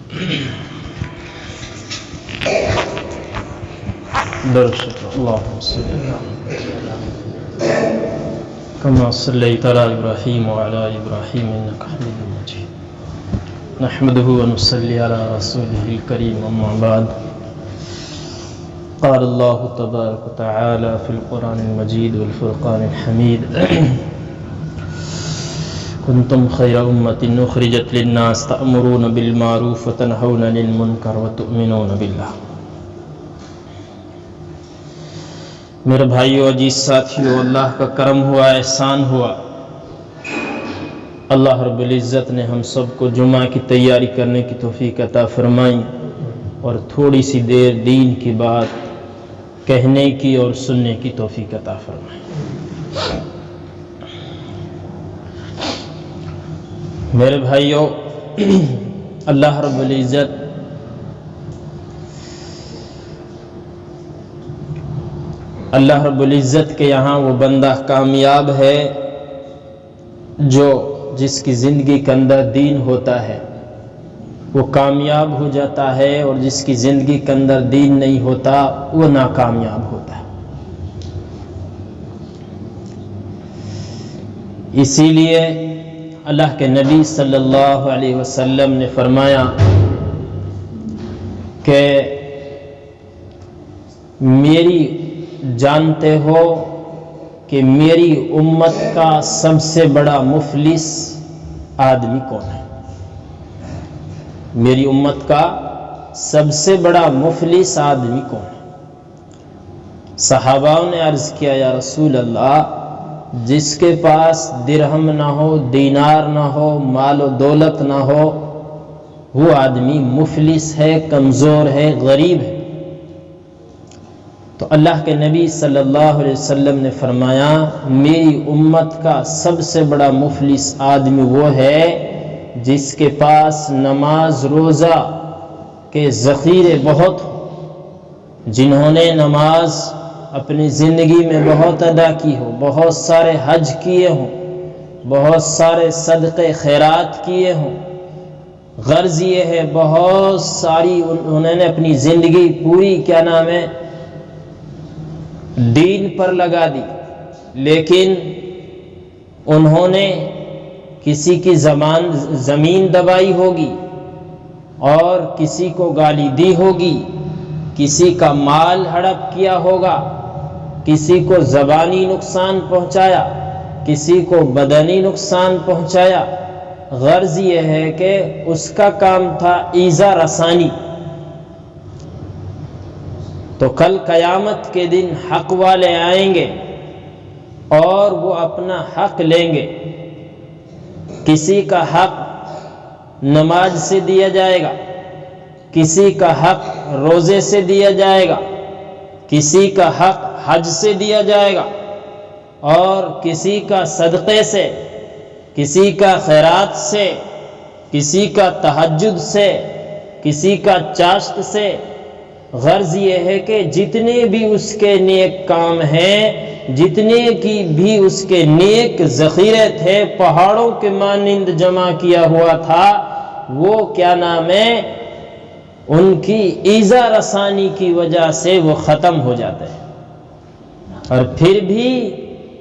اللهم صل كما صليت على إبراهيم وعلى آل إبراهيم إنك حميد مجيد نحمده ونصلي على رسوله الكريم أما بعد قال الله تبارك وتعالى في القرآن المجيد والفرقان الحميد كنتم خير أمة أخرجت للناس تأمرون بالمعروف وتنهون عن المنكر وتؤمنون بالله. میرے بھائیو عزیز ساتھیو، اللہ کا کرم ہوا، احسان ہوا، اللہ رب العزت نے ہم سب کو جمعہ کی تیاری کرنے کی توفیق عطا فرمائی اور تھوڑی سی دیر دین کی بات کہنے کی اور سننے کی توفیق عطا فرمائی. میرے بھائیو، اللہ رب العزت کے یہاں وہ بندہ کامیاب ہے جس کی زندگی کے اندر دین ہوتا ہے، وہ کامیاب ہو جاتا ہے، اور جس کی زندگی کے اندر دین نہیں ہوتا وہ ناکامیاب ہوتا ہے. اسی لیے اللہ کے نبی صلی اللہ علیہ وسلم نے فرمایا کہ جانتے ہو کہ میری امت کا سب سے بڑا مفلس آدمی کون ہے؟ میری امت کا سب سے بڑا مفلس آدمی کون ہے؟ صحاباؤں نے عرض کیا، یا رسول اللہ، جس کے پاس درہم نہ ہو، دینار نہ ہو، مال و دولت نہ ہو، وہ آدمی مفلس ہے، کمزور ہے، غریب ہے. تو اللہ کے نبی صلی اللہ علیہ وسلم نے فرمایا، میری امت کا سب سے بڑا مفلس آدمی وہ ہے جس کے پاس نماز روزہ کے ذخیرے بہت ہوں، جنہوں نے نماز اپنی زندگی میں بہت ادا کی ہو، بہت سارے حج کیے ہوں، بہت سارے صدقے خیرات کیے ہوں. غرض یہ ہے بہت ساری انہوں نے اپنی زندگی پوری دین پر لگا دی، لیکن انہوں نے کسی کی زمین دبائی ہوگی اور کسی کو گالی دی ہوگی، کسی کا مال ہڑپ کیا ہوگا، کسی کو زبانی نقصان پہنچایا، کسی کو بدنی نقصان پہنچایا. غرض یہ ہے کہ اس کا کام تھا ایذا رسانی. تو کل قیامت کے دن حق والے آئیں گے اور وہ اپنا حق لیں گے. کسی کا حق نماز سے دیا جائے گا، کسی کا حق روزے سے دیا جائے گا، کسی کا حق حج سے دیا جائے گا، اور کسی کا صدقے سے، کسی کا خیرات سے، کسی کا تہجد سے، کسی کا چاشت سے. غرض یہ ہے کہ جتنے بھی اس کے نیک کام ہیں، جتنے کی بھی اس کے نیک ذخیرے تھے، پہاڑوں کے مانند جمع کیا ہوا تھا، وہ ان کی ایذا رسانی کی وجہ سے وہ ختم ہو جاتے ہیں، اور پھر بھی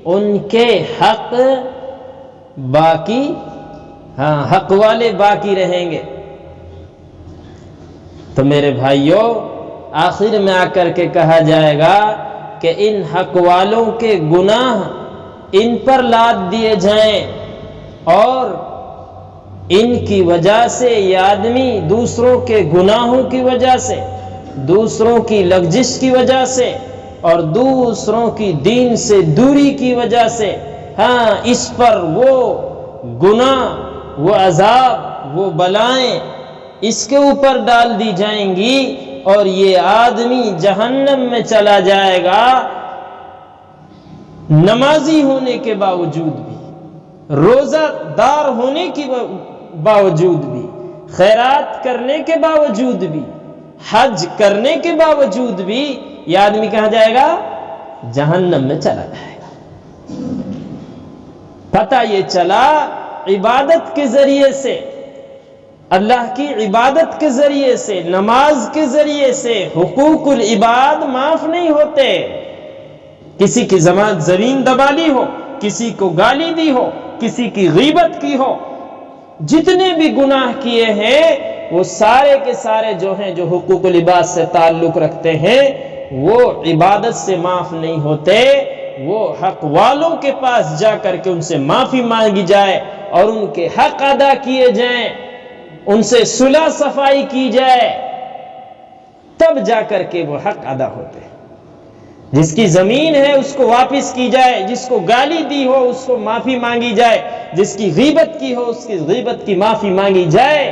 ان کے حق حق والے باقی رہیں گے. تو میرے بھائیوں، آخر میں آ کر کے کہا جائے گا کہ ان حق والوں کے گناہ ان پر لاد دیے جائیں، اور ان کی وجہ سے یہ آدمی دوسروں کے گناہوں کی وجہ سے، دوسروں کی لغزش کی وجہ سے، اور دوسروں کی دین سے دوری کی وجہ سے، اس پر وہ گناہ، وہ عذاب، وہ بلائیں اس کے اوپر ڈال دی جائیں گی، اور یہ آدمی جہنم میں چلا جائے گا، نمازی ہونے کے باوجود بھی، روزہ دار ہونے کے باوجود بھی، خیرات کرنے کے باوجود بھی، حج کرنے کے باوجود بھی، یہ آدمی کہاں جائے گا؟ جہنم میں چلا جائے گا. پتہ یہ چلا عبادت کے ذریعے سے اللہ کی عبادت کے ذریعے سے، نماز کے ذریعے سے حقوق العباد معاف نہیں ہوتے۔ کسی کی زمین دبا لی ہو، کسی کو گالی دی ہو، کسی کی غیبت کی ہو، جتنے بھی گناہ کیے ہیں وہ سارے کے سارے جو ہیں، جو حقوق العباد سے تعلق رکھتے ہیں، وہ عبادت سے معاف نہیں ہوتے۔ وہ حق والوں کے پاس جا کر کے ان سے معافی مانگی جائے اور ان کے حق ادا کیے جائیں، ان سے صلح صفائی کی جائے، تب جا کر کے وہ حق ادا ہوتے ہیں۔ جس کی زمین ہے اس کو واپس کی جائے، جس کو گالی دی ہو اس کو معافی مانگی جائے، جس کی غیبت کی ہو اس کی غیبت کی معافی مانگی جائے،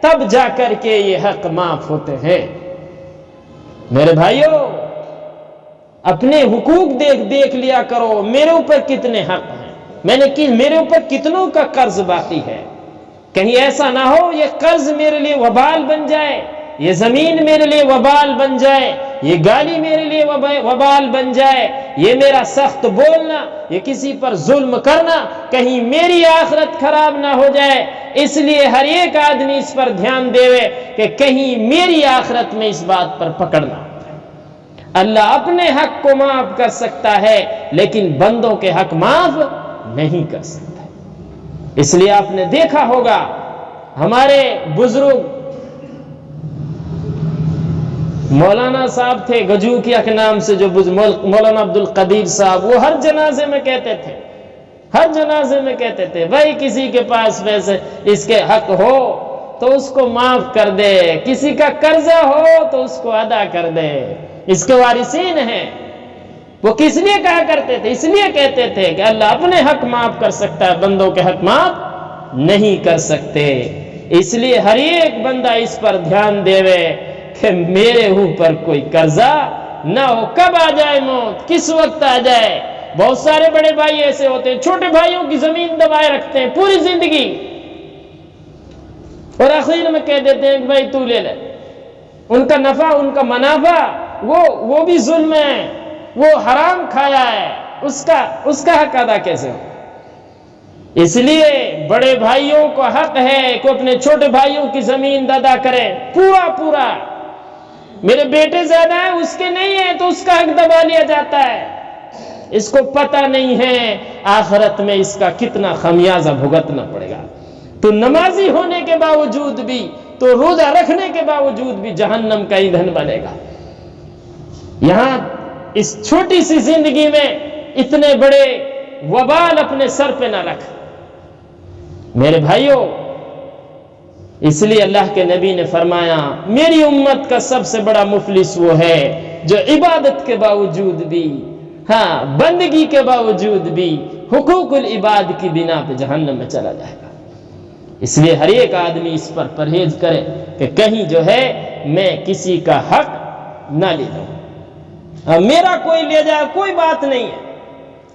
تب جا کر کے یہ حق معاف ہوتے ہیں۔ میرے بھائیوں، اپنے حقوق دیکھ لیا کرو، میرے اوپر کتنے حق ہیں، میرے اوپر کتنوں کا قرض باقی ہے۔ کہیں ایسا نہ ہو یہ قرض میرے لیے وبال بن جائے، یہ زمین میرے لیے وبال بن جائے، یہ گالی میرے لیے وبال بن جائے، یہ میرا سخت بولنا، یہ کسی پر ظلم کرنا، کہیں میری آخرت خراب نہ ہو جائے۔ اس لیے ہر ایک آدمی اس پر دھیان دے کہ کہیں میری آخرت میں اس بات پر پکڑنا۔ اللہ اپنے حق کو معاف کر سکتا ہے لیکن بندوں کے حق معاف نہیں کر سکتا۔ اس لیے آپ نے دیکھا ہوگا ہمارے بزرگ مولانا صاحب تھے گجوکیا کے نام سے، جو مولانا عبد القدیر صاحب، وہ ہر جنازے میں کہتے تھے بھائی کسی کے پاس ویسے اس کے حق ہو تو اس کو معاف کر دے، کسی کا قرضہ ہو تو اس کو ادا کر دے، اس کے وارثین ہیں۔ وہ کس لیے کہا کرتے تھے؟ اس لیے کہتے تھے کہ اللہ اپنے حق معاف کر سکتا ہے، بندوں کے حق معاف نہیں کر سکتے۔ اس لیے ہر ایک بندہ اس پر دھیان دے کہ میرے اوپر کوئی قرضہ نہ ہو۔ کب آ جائے موت، کس وقت آ جائے۔ بہت سارے بڑے بھائی ایسے ہوتے ہیں چھوٹے بھائیوں کی زمین دبائے رکھتے ہیں پوری زندگی، اور آخر میں کہہ دیتے ہیں کہ بھائی تو لے لے۔ ان کا نفع، ان کا منافع وہ بھی ظلم ہے، وہ حرام کھایا ہے، اس کا حق ادا کیسے ہو؟ اس لیے بڑے بھائیوں کو حق ہے کہ اپنے چھوٹے بھائیوں کی زمین ادا کرے پورا۔ میرے بیٹے زیادہ ہیں، اس کے نہیں ہیں تو اس کا حق دبا لیا جاتا ہے۔ اس کو پتہ نہیں ہے آخرت میں اس کا کتنا خمیازہ بھگتنا پڑے گا۔ تو نمازی ہونے کے باوجود بھی، تو روزہ رکھنے کے باوجود بھی جہنم کا ایندھن بنے گا۔ یہاں اس چھوٹی سی زندگی میں اتنے بڑے وبال اپنے سر پہ نہ رکھ میرے بھائیوں۔ اس لیے اللہ کے نبی نے فرمایا میری امت کا سب سے بڑا مفلس وہ ہے جو عبادت کے باوجود بھی، بندگی کے باوجود بھی حقوق العباد کی بنا پہ جہنم میں چلا جائے گا۔ اس لیے ہر ایک آدمی اس پر پرہیز کرے کہ کہیں جو ہے میں کسی کا حق نہ لے جاؤں۔ میرا کوئی لے جائے کوئی بات نہیں ہے،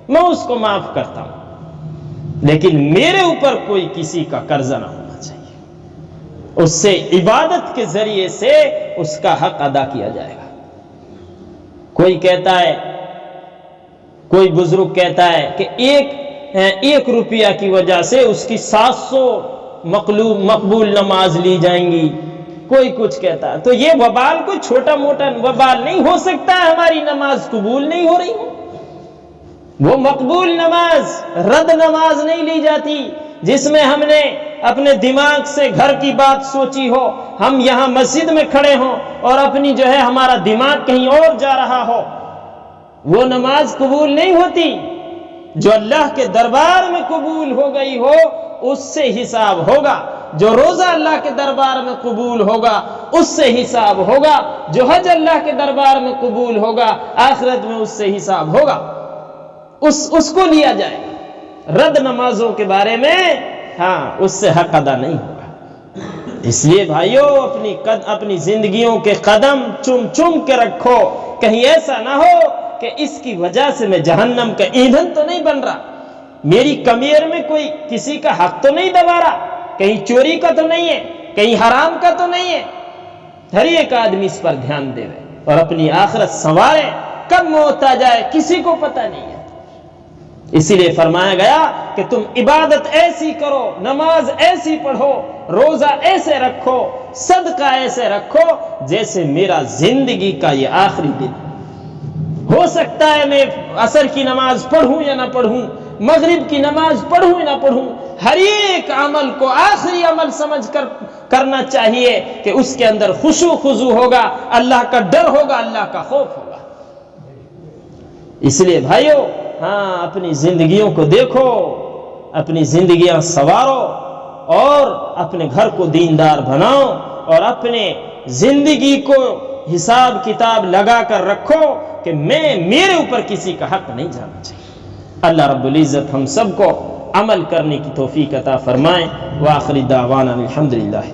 میں اس کو معاف کرتا ہوں، لیکن میرے اوپر کوئی کسی کا قرضہ نہ ہونا چاہیے۔ اس سے عبادت کے ذریعے سے اس کا حق ادا کیا جائے گا۔ کوئی کہتا ہے، کوئی بزرگ کہتا ہے کہ ایک روپیہ کی وجہ سے اس کی 700 مقبول نماز لی جائیں گی۔ کوئی کچھ کہتا ہے، تو یہ وبال کوئی چھوٹا موٹا وبال نہیں ہو سکتا ہے ہماری نماز قبول نہیں ہو رہی ہو۔ وہ مقبول نماز رد نماز نہیں لی جاتی جس میں ہم نے اپنے دماغ سے گھر کی بات سوچی ہو، ہم یہاں مسجد میں کھڑے ہوں اور اپنی جو ہے ہمارا دماغ کہیں اور جا رہا ہو، وہ نماز قبول نہیں ہوتی۔ جو اللہ کے دربار میں قبول ہو گئی ہو اس سے حساب ہوگا، جو روزہ اللہ کے دربار میں قبول ہوگا اس سے حساب ہوگا، جو حج اللہ کے دربار میں قبول ہوگا آخرت میں اس سے حساب ہوگا، اس کو لیا جائے گا۔ رد نمازوں کے بارے میں اس سے حق ادا نہیں ہوگا۔ اس لیے بھائیوں اپنی زندگیوں کے قدم چم کے رکھو، کہیں ایسا نہ ہو کہ اس کی وجہ سے میں جہنم کا ایندھن تو نہیں بن رہا، میری کمیر میں کوئی کسی کا حق تو نہیں دبا رہا، کہیں چوری کا تو نہیں ہے، کہیں حرام کا تو نہیں ہے۔ ہر ایک آدمی اس پر دھیان دے اور اپنی آخرت سنوارے۔ کب موت آ جائے کسی کو پتہ نہیں ہے۔ اسی لیے فرمایا گیا کہ تم عبادت ایسی کرو، نماز ایسی پڑھو، روزہ ایسے رکھو، صدقہ ایسے رکھو جیسے میرا زندگی کا یہ آخری دن۔ ہو سکتا ہے میں عصر کی نماز پڑھوں یا نہ پڑھوں، مغرب کی نماز پڑھوں یا نہ پڑھوں، ہر ایک عمل کو آخری عمل سمجھ کر کرنا چاہیے کہ اس کے اندر خشوع خضوع ہوگا، اللہ کا ڈر ہوگا، اللہ کا خوف ہوگا۔ اس لیے بھائیو، اپنی زندگیوں کو دیکھو، اپنی زندگیاں سنوارو اور اپنے گھر کو دیندار بناؤ، اور اپنے زندگی کو حساب کتاب لگا کر رکھو کہ میرے اوپر کسی کا حق نہیں جانا چاہیے۔ اللہ رب العزت ہم سب کو عمل کرنے کی توفیق عطا فرمائے۔ وآخر دعوانا الحمدللہ۔